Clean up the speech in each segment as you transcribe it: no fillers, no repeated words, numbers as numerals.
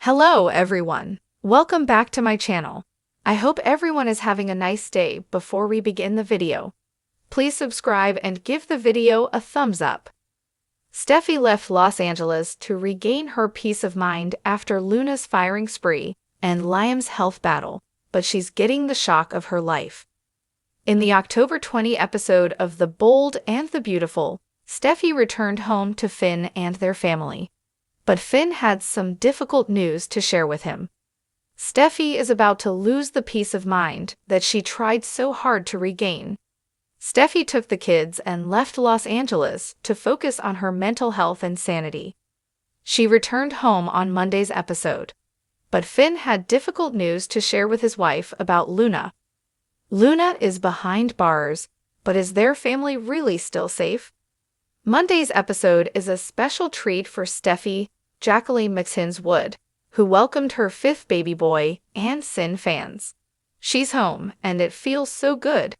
Hello, everyone. Welcome back to my channel. I hope everyone is having a nice day. Before we begin the video, please subscribe and give the video a thumbs up. Steffy left Los Angeles to regain her peace of mind after Luna's firing spree and Liam's health battle, but she's getting the shock of her life. In the October 20 episode of The Bold and the Beautiful, Steffy returned home to Finn and their family. But Finn had some difficult news to share with him. Steffy is about to lose the peace of mind that she tried so hard to regain. Steffy took the kids and left Los Angeles to focus on her mental health and sanity. She returned home on Monday's episode. But Finn had difficult news to share with his wife about Luna. Luna is behind bars, but is their family really still safe? Monday's episode is a special treat for Steffy, Jacqueline McSinswood, who welcomed her fifth baby boy, and Sin fans. She's home, and it feels so good.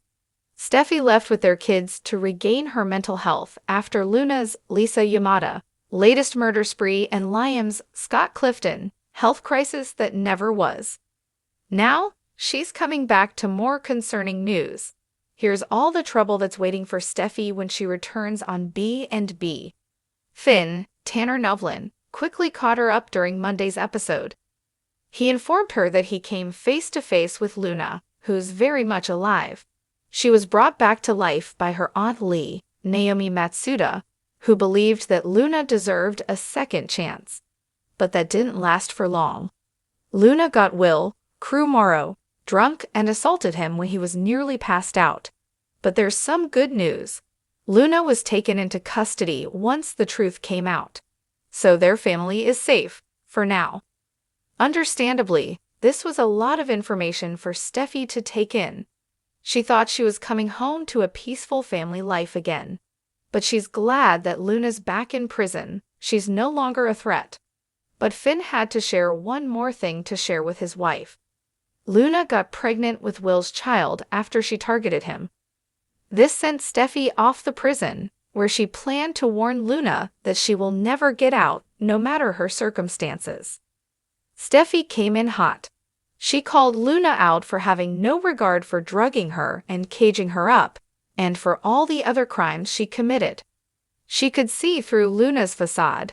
Steffy left with their kids to regain her mental health after Luna's Lisa Yamada latest murder spree and Liam's Scott Clifton health crisis that never was. Now, she's coming back to more concerning news. Here's all the trouble that's waiting for Steffy when she returns on B&B. Finn, Tanner Novlin, quickly caught her up during Monday's episode. He informed her that he came face-to-face with Luna, who's very much alive. She was brought back to life by her Aunt Lee, Naomi Matsuda, who believed that Luna deserved a second chance. But that didn't last for long. Luna got Will, Crew Morrow, drunk and assaulted him when he was nearly passed out. But there's some good news. Luna was taken into custody once the truth came out. So their family is safe, for now. Understandably, this was a lot of information for Steffy to take in. She thought she was coming home to a peaceful family life again. But she's glad that Luna's back in prison. She's no longer a threat. But Finn had to share one more thing to share with his wife. Luna got pregnant with Will's child after she targeted him. This sent Steffy off the prison, where she planned to warn Luna that she will never get out, no matter her circumstances. Steffy came in hot. She called Luna out for having no regard for drugging her and caging her up, and for all the other crimes she committed. She could see through Luna's facade.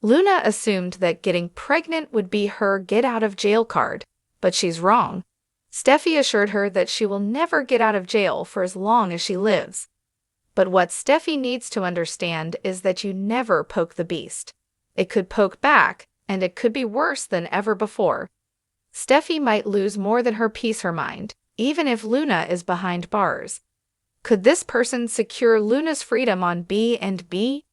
Luna assumed that getting pregnant would be her get-out-of-jail card, but she's wrong. Steffy assured her that she will never get out of jail for as long as she lives. But what Steffy needs to understand is that you never poke the beast. It could poke back, and it could be worse than ever before. Steffy might lose more than her peace her mind, even if Luna is behind bars. Could this person secure Luna's freedom on B&B?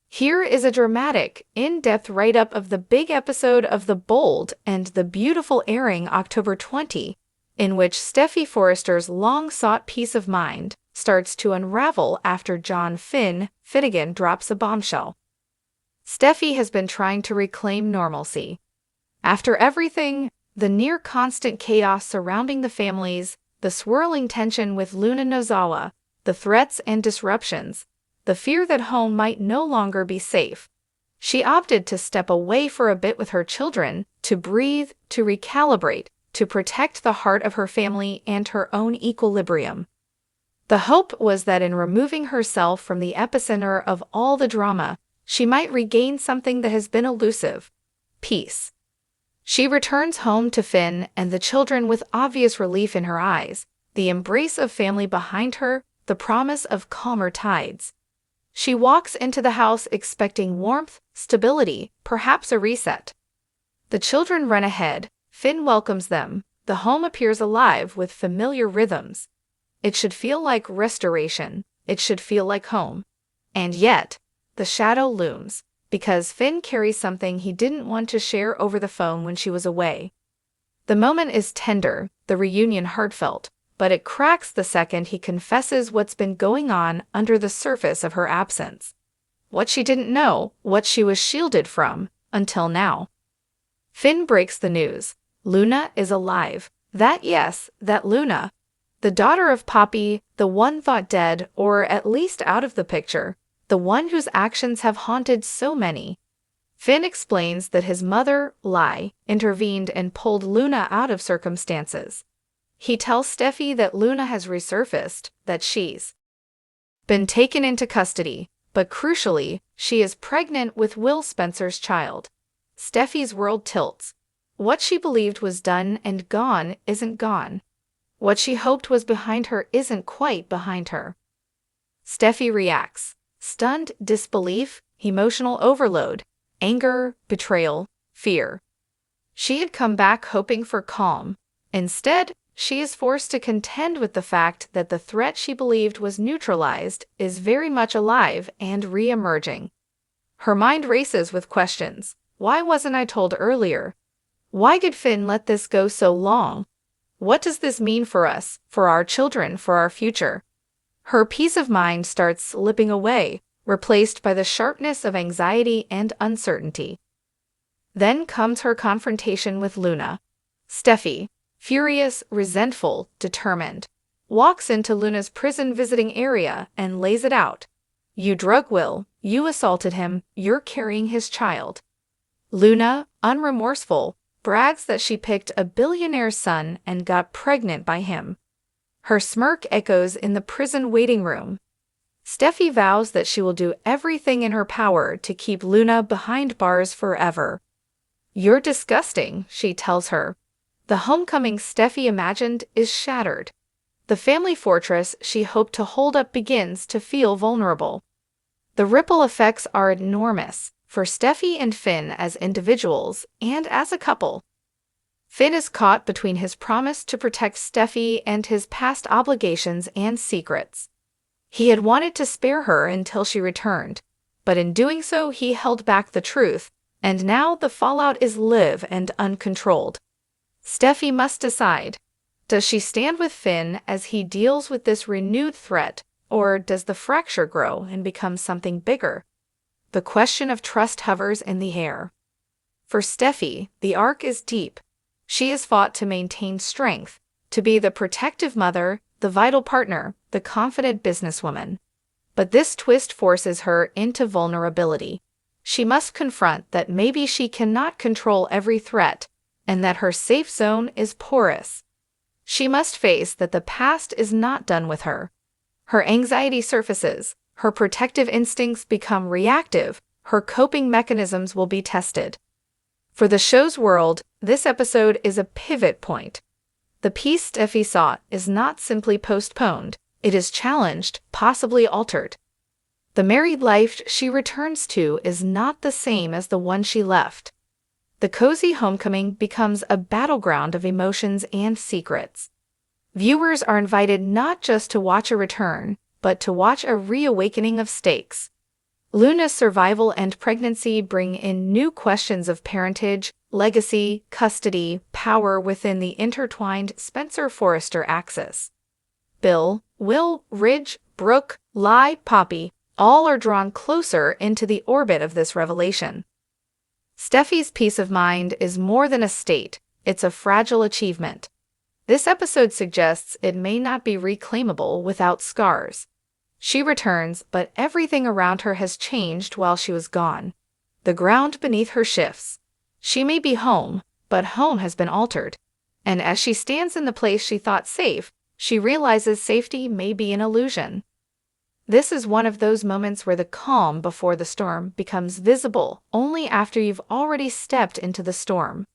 Here is a dramatic, in-depth write-up of the big episode of The Bold and the Beautiful airing October 20, in which Steffy Forrester's long-sought peace of mind starts to unravel after John Finnegan drops a bombshell. Steffy has been trying to reclaim normalcy. After everything, the near-constant chaos surrounding the families, the swirling tension with Luna Nozawa, the threats and disruptions, the fear that home might no longer be safe, she opted to step away for a bit with her children, to breathe, to recalibrate, to protect the heart of her family and her own equilibrium. The hope was that in removing herself from the epicenter of all the drama, she might regain something that has been elusive: peace. She returns home to Finn and the children with obvious relief in her eyes, the embrace of family behind her, the promise of calmer tides. She walks into the house expecting warmth, stability, perhaps a reset. The children run ahead, Finn welcomes them, the home appears alive with familiar rhythms. It should feel like restoration, it should feel like home. And yet, the shadow looms, because Finn carries something he didn't want to share over the phone when she was away. The moment is tender, the reunion heartfelt, but it cracks the second he confesses what's been going on under the surface of her absence. What she didn't know, what she was shielded from, until now. Finn breaks the news. Luna is alive. That Luna. The daughter of Poppy, the one thought dead, or at least out of the picture, the one whose actions have haunted so many. Finn explains that his mother, Lai, intervened and pulled Luna out of circumstances. He tells Steffy that Luna has resurfaced, that she's been taken into custody, but crucially, she is pregnant with Will Spencer's child. Steffy's world tilts. What she believed was done and gone isn't gone. What she hoped was behind her isn't quite behind her. Steffy reacts. Stunned disbelief, emotional overload, anger, betrayal, fear. She had come back hoping for calm. Instead, she is forced to contend with the fact that the threat she believed was neutralized is very much alive and re-emerging. Her mind races with questions. Why wasn't I told earlier? Why did Finn let this go so long? What does this mean for us, for our children, for our future? Her peace of mind starts slipping away, replaced by the sharpness of anxiety and uncertainty. Then comes her confrontation with Luna. Steffy, furious, resentful, determined, walks into Luna's prison visiting area and lays it out. You drug Will, you assaulted him, you're carrying his child. Luna, unremorseful, brags that she picked a billionaire's son and got pregnant by him. Her smirk echoes in the prison waiting room. Steffy vows that she will do everything in her power to keep Luna behind bars forever. You're disgusting, she tells her. The homecoming Steffy imagined is shattered. The family fortress she hoped to hold up begins to feel vulnerable. The ripple effects are enormous, for Steffy and Finn as individuals and as a couple. Finn is caught between his promise to protect Steffy and his past obligations and secrets. He had wanted to spare her until she returned, but in doing so he held back the truth, and now the fallout is live and uncontrolled. Steffy must decide. Does she stand with Finn as he deals with this renewed threat, or does the fracture grow and become something bigger? The question of trust hovers in the air. For Steffy, the arc is deep. She has fought to maintain strength, to be the protective mother, the vital partner, the confident businesswoman. But this twist forces her into vulnerability. She must confront that maybe she cannot control every threat, and that her safe zone is porous. She must face that the past is not done with her. Her anxiety surfaces, her protective instincts become reactive, her coping mechanisms will be tested. For the show's world, this episode is a pivot point. The peace Steffy sought is not simply postponed, it is challenged, possibly altered. The married life she returns to is not the same as the one she left. The cozy homecoming becomes a battleground of emotions and secrets. Viewers are invited not just to watch a return, but to watch a reawakening of stakes. Luna's survival and pregnancy bring in new questions of parentage, legacy, custody, power within the intertwined Spencer-Forrester axis. Bill, Will, Ridge, Brooke, Lai, Poppy, all are drawn closer into the orbit of this revelation. Steffy's peace of mind is more than a state, it's a fragile achievement. This episode suggests it may not be reclaimable without scars. She returns, but everything around her has changed while she was gone. The ground beneath her shifts. She may be home, but home has been altered. And as she stands in the place she thought safe, she realizes safety may be an illusion. This is one of those moments where the calm before the storm becomes visible only after you've already stepped into the storm.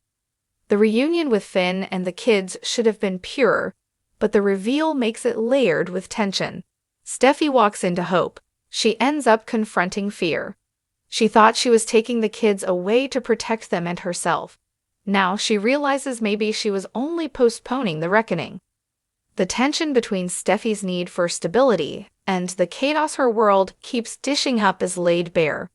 The reunion with Finn and the kids should have been pure, but the reveal makes it layered with tension. Steffy walks into hope. She ends up confronting fear. She thought she was taking the kids away to protect them and herself. Now she realizes maybe she was only postponing the reckoning. The tension between Steffy's need for stability and the chaos her world keeps dishing up is laid bare.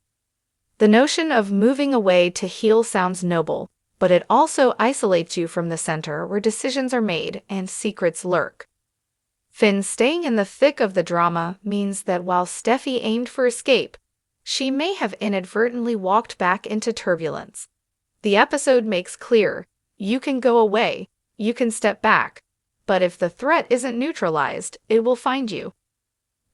The notion of moving away to heal sounds noble, but it also isolates you from the center where decisions are made and secrets lurk. Finn staying in the thick of the drama means that while Steffy aimed for escape, she may have inadvertently walked back into turbulence. The episode makes clear, you can go away, you can step back, but if the threat isn't neutralized, it will find you.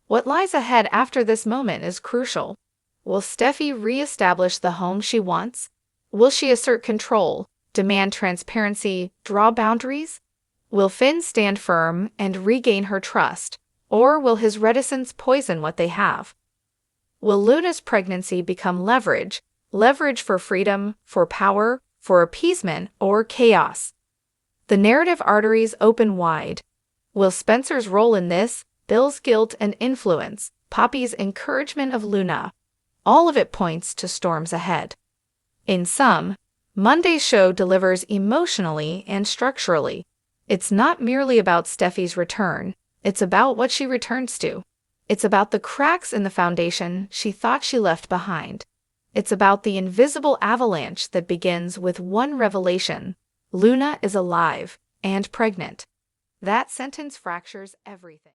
What lies ahead after this moment is crucial. Will Steffi re-establish the home she wants? Will she assert control, demand transparency, draw boundaries? Will Finn stand firm and regain her trust, or will his reticence poison what they have? Will Luna's pregnancy become leverage for freedom, for power, for appeasement, or chaos? The narrative arteries open wide. Will Spencer's role in this, Bill's guilt and influence, Poppy's encouragement of Luna? All of it points to storms ahead. In sum, Monday's show delivers emotionally and structurally. It's not merely about Steffi's return, it's about what she returns to. It's about the cracks in the foundation she thought she left behind. It's about the invisible avalanche that begins with one revelation: Luna is alive and pregnant. That sentence fractures everything.